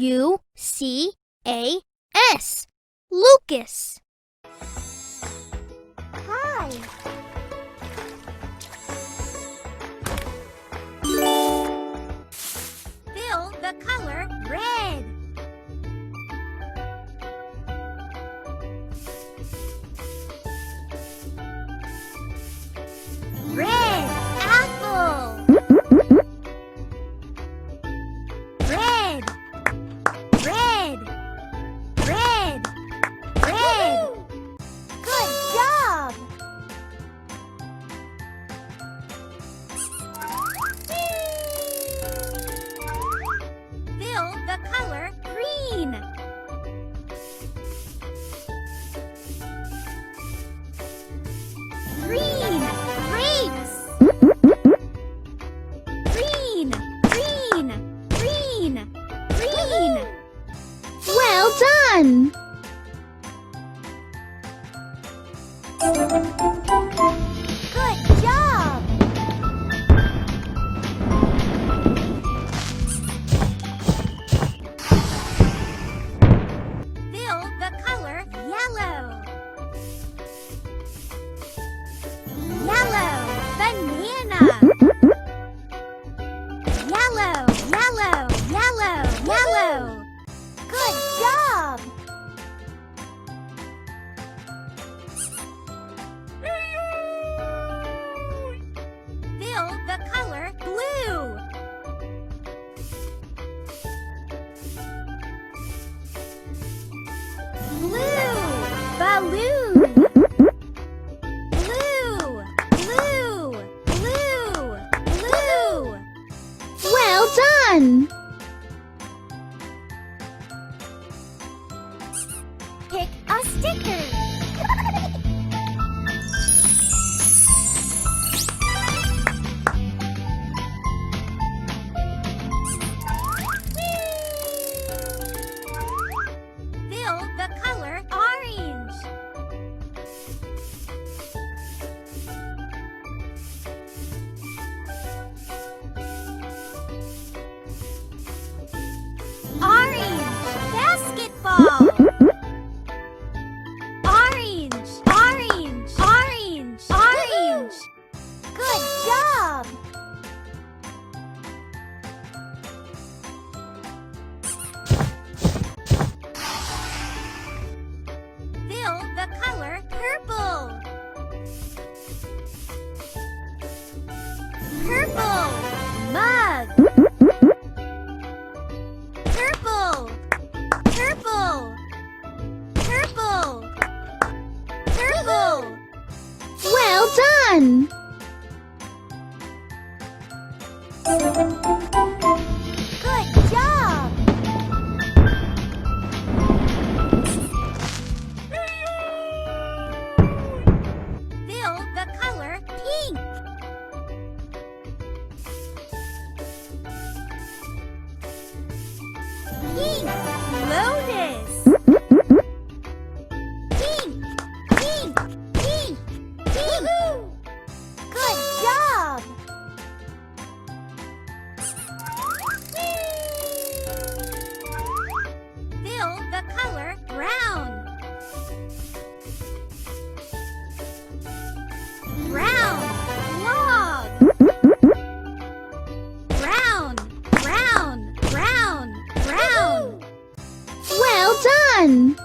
L-U-C-A-S. Lucas. Hi. Fill the color red. Red apple. Red. Red. Red. Red. Good job. Fill the color green. Green grapes. Green, green, green, green. Well done. Good job. Fill the color yellow. Yellow banana. Yellow, yellow, yellow, yellow. Good job. Fill the color blue. Blue balloon. Blue, blue, blue, blue. Well done. Pick a sticker. Fill the color orange. Orange basketball. Orange, orange, orange, orange. Good job. Fill the color purple. Purple mug. Purple, purple, purple, purple. Well done. Good job. Fill the color pink. Pink lotus. Pink, pink, pink, pink. Good job. Fill the color brown. Brown log. Brown, brown, brown, brown. Well done.